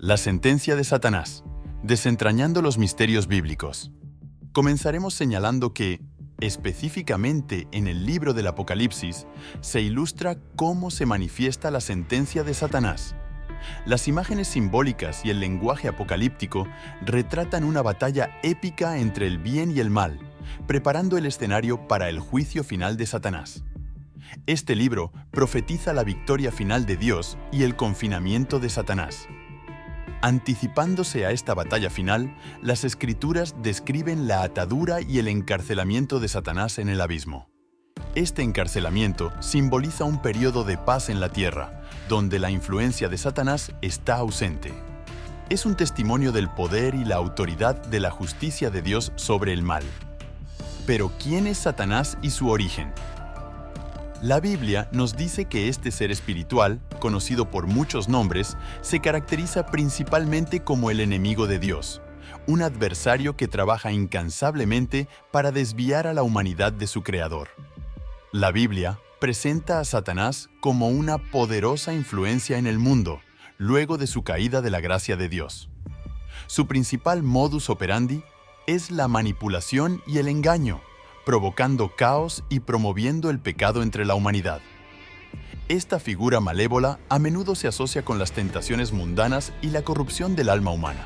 La sentencia de Satanás, desentrañando los misterios bíblicos. Comenzaremos señalando que, específicamente en el libro del Apocalipsis, se ilustra cómo se manifiesta la sentencia de Satanás. Las imágenes simbólicas y el lenguaje apocalíptico retratan una batalla épica entre el bien y el mal, preparando el escenario para el juicio final de Satanás. Este libro profetiza la victoria final de Dios y el confinamiento de Satanás. Anticipándose a esta batalla final, las Escrituras describen la atadura y el encarcelamiento de Satanás en el abismo. Este encarcelamiento simboliza un periodo de paz en la tierra, donde la influencia de Satanás está ausente. Es un testimonio del poder y la autoridad de la justicia de Dios sobre el mal. Pero, ¿quién es Satanás y su origen? La Biblia nos dice que este ser espiritual, conocido por muchos nombres, se caracteriza principalmente como el enemigo de Dios, un adversario que trabaja incansablemente para desviar a la humanidad de su Creador. La Biblia presenta a Satanás como una poderosa influencia en el mundo, luego de su caída de la gracia de Dios. Su principal modus operandi es la manipulación y el engaño, provocando caos y promoviendo el pecado entre la humanidad. Esta figura malévola a menudo se asocia con las tentaciones mundanas y la corrupción del alma humana.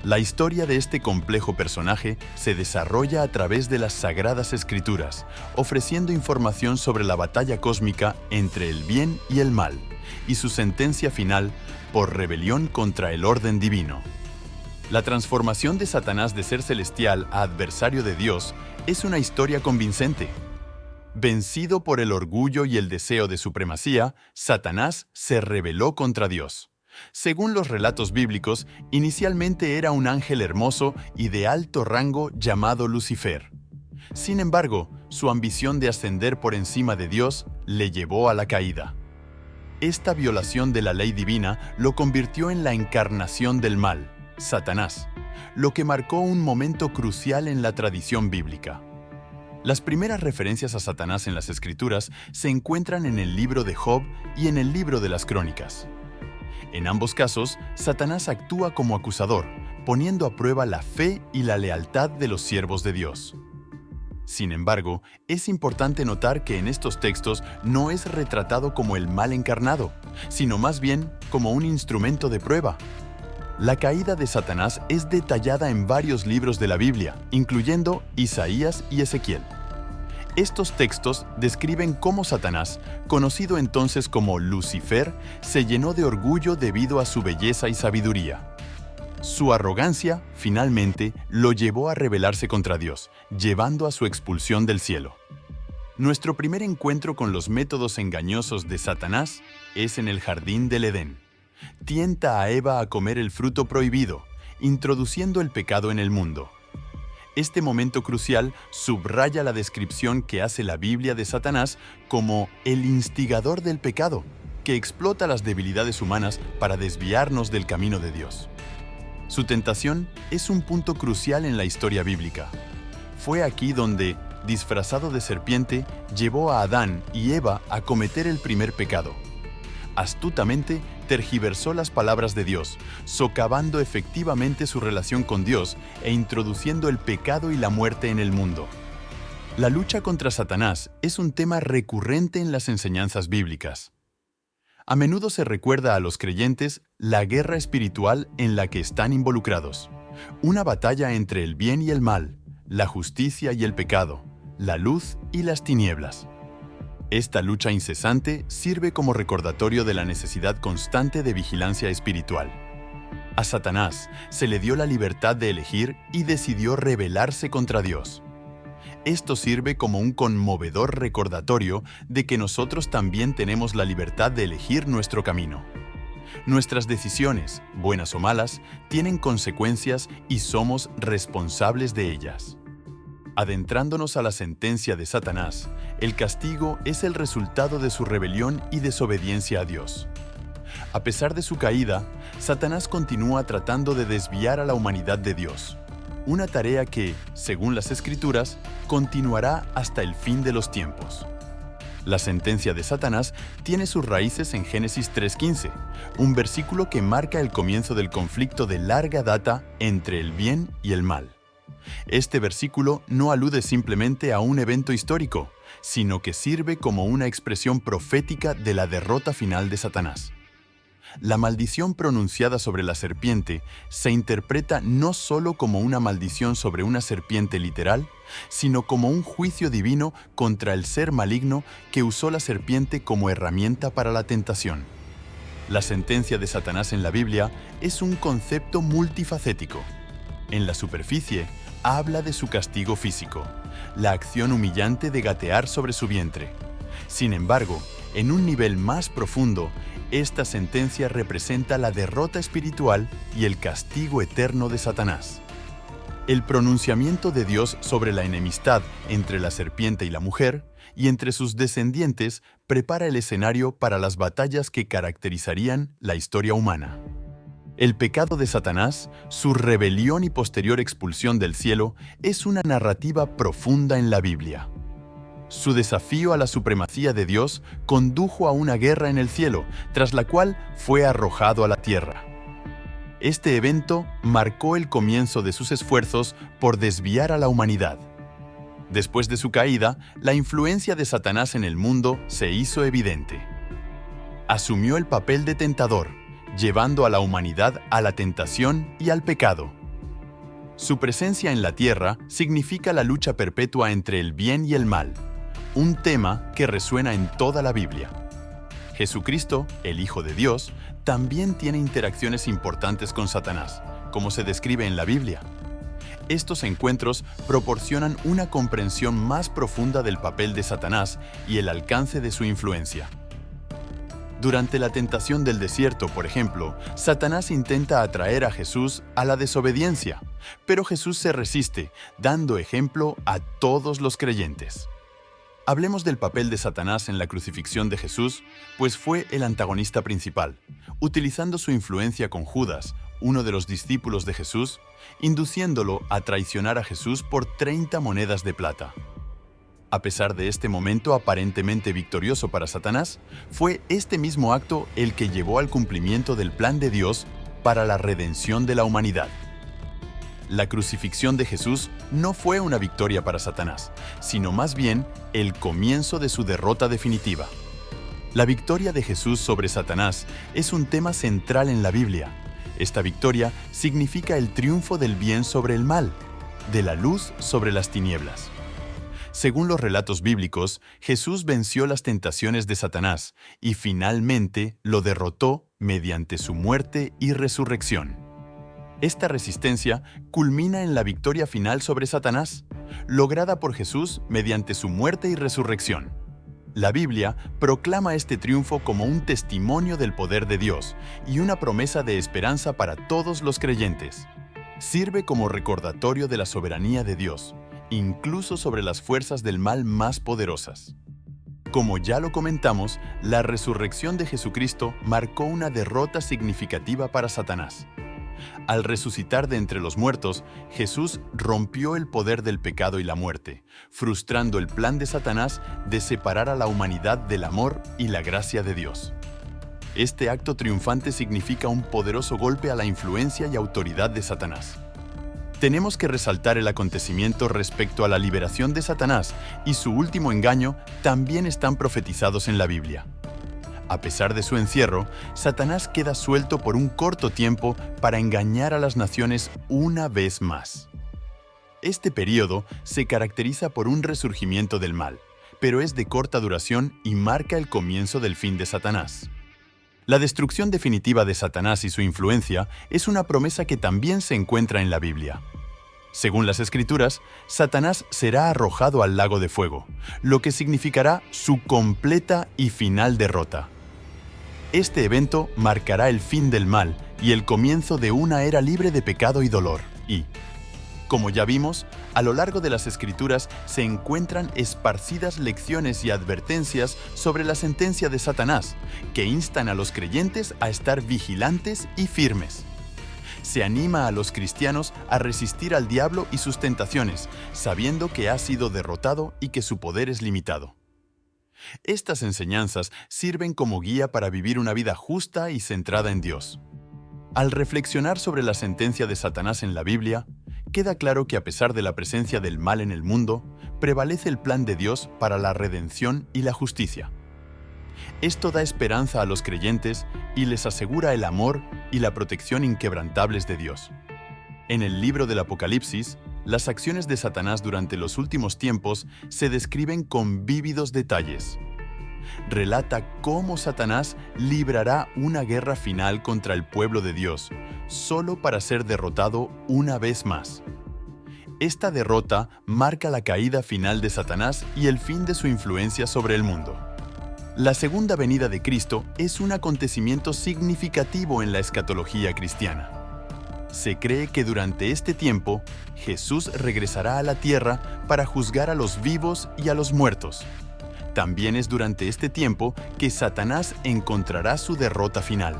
La historia de este complejo personaje se desarrolla a través de las Sagradas Escrituras, ofreciendo información sobre la batalla cósmica entre el bien y el mal, y su sentencia final por rebelión contra el orden divino. La transformación de Satanás de ser celestial a adversario de Dios es una historia convincente. Vencido por el orgullo y el deseo de supremacía, Satanás se rebeló contra Dios. Según los relatos bíblicos, inicialmente era un ángel hermoso y de alto rango llamado Lucifer. Sin embargo, su ambición de ascender por encima de Dios le llevó a la caída. Esta violación de la ley divina lo convirtió en la encarnación del mal, Satanás, lo que marcó un momento crucial en la tradición bíblica. Las primeras referencias a Satanás en las Escrituras se encuentran en el libro de Job y en el libro de las Crónicas. En ambos casos, Satanás actúa como acusador, poniendo a prueba la fe y la lealtad de los siervos de Dios. Sin embargo, es importante notar que en estos textos no es retratado como el mal encarnado, sino más bien como un instrumento de prueba. La caída de Satanás es detallada en varios libros de la Biblia, incluyendo Isaías y Ezequiel. Estos textos describen cómo Satanás, conocido entonces como Lucifer, se llenó de orgullo debido a su belleza y sabiduría. Su arrogancia, finalmente, lo llevó a rebelarse contra Dios, llevando a su expulsión del cielo. Nuestro primer encuentro con los métodos engañosos de Satanás es en el jardín del Edén. Tienta a Eva a comer el fruto prohibido, introduciendo el pecado en el mundo. Este momento crucial subraya la descripción que hace la Biblia de Satanás como el instigador del pecado, que explota las debilidades humanas para desviarnos del camino de Dios. Su tentación es un punto crucial en la historia bíblica. Fue aquí donde, disfrazado de serpiente, llevó a Adán y Eva a cometer el primer pecado. Astutamente, tergiversó las palabras de Dios, socavando efectivamente su relación con Dios e introduciendo el pecado y la muerte en el mundo. La lucha contra Satanás es un tema recurrente en las enseñanzas bíblicas. A menudo se recuerda a los creyentes la guerra espiritual en la que están involucrados, una batalla entre el bien y el mal, la justicia y el pecado, la luz y las tinieblas. Esta lucha incesante sirve como recordatorio de la necesidad constante de vigilancia espiritual. A Satanás se le dio la libertad de elegir y decidió rebelarse contra Dios. Esto sirve como un conmovedor recordatorio de que nosotros también tenemos la libertad de elegir nuestro camino. Nuestras decisiones, buenas o malas, tienen consecuencias y somos responsables de ellas. Adentrándonos a la sentencia de Satanás, el castigo es el resultado de su rebelión y desobediencia a Dios. A pesar de su caída, Satanás continúa tratando de desviar a la humanidad de Dios, una tarea que, según las Escrituras, continuará hasta el fin de los tiempos. La sentencia de Satanás tiene sus raíces en Génesis 3:15, un versículo que marca el comienzo del conflicto de larga data entre el bien y el mal. Este versículo no alude simplemente a un evento histórico, sino que sirve como una expresión profética de la derrota final de Satanás. La maldición pronunciada sobre la serpiente se interpreta no solo como una maldición sobre una serpiente literal, sino como un juicio divino contra el ser maligno que usó la serpiente como herramienta para la tentación. La sentencia de Satanás en la Biblia es un concepto multifacético. En la superficie, habla de su castigo físico, la acción humillante de gatear sobre su vientre. Sin embargo, en un nivel más profundo, esta sentencia representa la derrota espiritual y el castigo eterno de Satanás. El pronunciamiento de Dios sobre la enemistad entre la serpiente y la mujer, y entre sus descendientes, prepara el escenario para las batallas que caracterizarían la historia humana. El pecado de Satanás, su rebelión y posterior expulsión del cielo, es una narrativa profunda en la Biblia. Su desafío a la supremacía de Dios condujo a una guerra en el cielo, tras la cual fue arrojado a la tierra. Este evento marcó el comienzo de sus esfuerzos por desviar a la humanidad. Después de su caída, la influencia de Satanás en el mundo se hizo evidente. Asumió el papel de tentador, llevando a la humanidad a la tentación y al pecado. Su presencia en la tierra significa la lucha perpetua entre el bien y el mal, un tema que resuena en toda la Biblia. Jesucristo, el Hijo de Dios, también tiene interacciones importantes con Satanás, como se describe en la Biblia. Estos encuentros proporcionan una comprensión más profunda del papel de Satanás y el alcance de su influencia. Durante la tentación del desierto, por ejemplo, Satanás intenta atraer a Jesús a la desobediencia, pero Jesús se resiste, dando ejemplo a todos los creyentes. Hablemos del papel de Satanás en la crucifixión de Jesús, pues fue el antagonista principal, utilizando su influencia con Judas, uno de los discípulos de Jesús, induciéndolo a traicionar a Jesús por 30 monedas de plata. A pesar de este momento aparentemente victorioso para Satanás, fue este mismo acto el que llevó al cumplimiento del plan de Dios para la redención de la humanidad. La crucifixión de Jesús no fue una victoria para Satanás, sino más bien el comienzo de su derrota definitiva. La victoria de Jesús sobre Satanás es un tema central en la Biblia. Esta victoria significa el triunfo del bien sobre el mal, de la luz sobre las tinieblas. Según los relatos bíblicos, Jesús venció las tentaciones de Satanás y finalmente lo derrotó mediante su muerte y resurrección. Esta resistencia culmina en la victoria final sobre Satanás, lograda por Jesús mediante su muerte y resurrección. La Biblia proclama este triunfo como un testimonio del poder de Dios y una promesa de esperanza para todos los creyentes. Sirve como recordatorio de la soberanía de Dios, incluso sobre las fuerzas del mal más poderosas. Como ya lo comentamos, la resurrección de Jesucristo marcó una derrota significativa para Satanás. Al resucitar de entre los muertos, Jesús rompió el poder del pecado y la muerte, frustrando el plan de Satanás de separar a la humanidad del amor y la gracia de Dios. Este acto triunfante significa un poderoso golpe a la influencia y autoridad de Satanás. Tenemos que resaltar el acontecimiento respecto a la liberación de Satanás y su último engaño también están profetizados en la Biblia. A pesar de su encierro, Satanás queda suelto por un corto tiempo para engañar a las naciones una vez más. Este período se caracteriza por un resurgimiento del mal, pero es de corta duración y marca el comienzo del fin de Satanás. La destrucción definitiva de Satanás y su influencia es una promesa que también se encuentra en la Biblia. Según las Escrituras, Satanás será arrojado al lago de fuego, lo que significará su completa y final derrota. Este evento marcará el fin del mal y el comienzo de una era libre de pecado y dolor. Y, como ya vimos, a lo largo de las Escrituras se encuentran esparcidas lecciones y advertencias sobre la sentencia de Satanás, que instan a los creyentes a estar vigilantes y firmes. Se anima a los cristianos a resistir al diablo y sus tentaciones, sabiendo que ha sido derrotado y que su poder es limitado. Estas enseñanzas sirven como guía para vivir una vida justa y centrada en Dios. Al reflexionar sobre la sentencia de Satanás en la Biblia, queda claro que a pesar de la presencia del mal en el mundo, prevalece el plan de Dios para la redención y la justicia. Esto da esperanza a los creyentes y les asegura el amor y la protección inquebrantables de Dios. En el libro del Apocalipsis, las acciones de Satanás durante los últimos tiempos se describen con vívidos detalles. Relata cómo Satanás librará una guerra final contra el pueblo de Dios, solo para ser derrotado una vez más. Esta derrota marca la caída final de Satanás y el fin de su influencia sobre el mundo. La segunda venida de Cristo es un acontecimiento significativo en la escatología cristiana. Se cree que durante este tiempo, Jesús regresará a la tierra para juzgar a los vivos y a los muertos. También es durante este tiempo que Satanás encontrará su derrota final.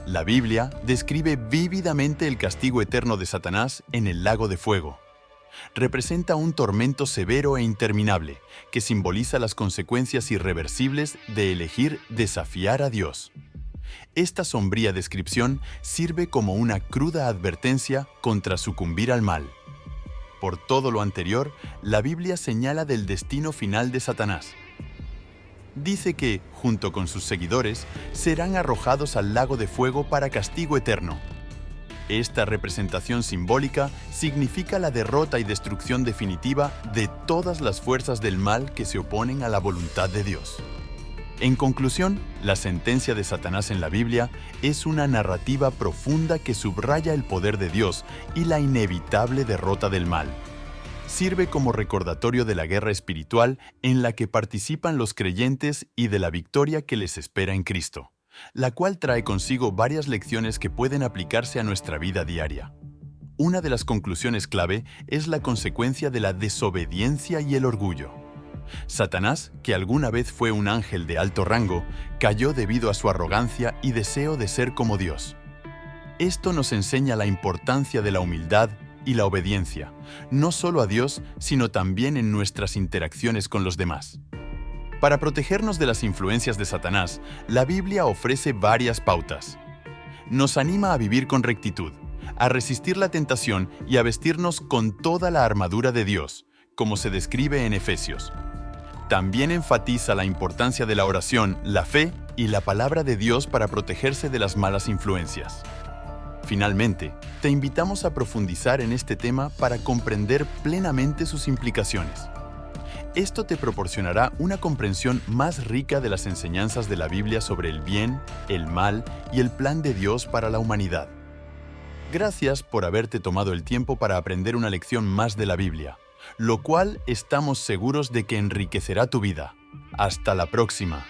La Biblia describe vívidamente el castigo eterno de Satanás en el lago de fuego. Representa un tormento severo e interminable que simboliza las consecuencias irreversibles de elegir desafiar a Dios. Esta sombría descripción sirve como una cruda advertencia contra sucumbir al mal. Por todo lo anterior, la Biblia señala del destino final de Satanás. Dice que, junto con sus seguidores, serán arrojados al lago de fuego para castigo eterno. Esta representación simbólica significa la derrota y destrucción definitiva de todas las fuerzas del mal que se oponen a la voluntad de Dios. En conclusión, la sentencia de Satanás en la Biblia es una narrativa profunda que subraya el poder de Dios y la inevitable derrota del mal. Sirve como recordatorio de la guerra espiritual en la que participan los creyentes y de la victoria que les espera en Cristo, la cual trae consigo varias lecciones que pueden aplicarse a nuestra vida diaria. Una de las conclusiones clave es la consecuencia de la desobediencia y el orgullo. Satanás, que alguna vez fue un ángel de alto rango, cayó debido a su arrogancia y deseo de ser como Dios. Esto nos enseña la importancia de la humildad y la obediencia, no solo a Dios, sino también en nuestras interacciones con los demás. Para protegernos de las influencias de Satanás, la Biblia ofrece varias pautas. Nos anima a vivir con rectitud, a resistir la tentación y a vestirnos con toda la armadura de Dios, como se describe en Efesios. También enfatiza la importancia de la oración, la fe y la palabra de Dios para protegerse de las malas influencias. Finalmente, te invitamos a profundizar en este tema para comprender plenamente sus implicaciones. Esto te proporcionará una comprensión más rica de las enseñanzas de la Biblia sobre el bien, el mal y el plan de Dios para la humanidad. Gracias por haberte tomado el tiempo para aprender una lección más de la Biblia, lo cual estamos seguros de que enriquecerá tu vida. Hasta la próxima.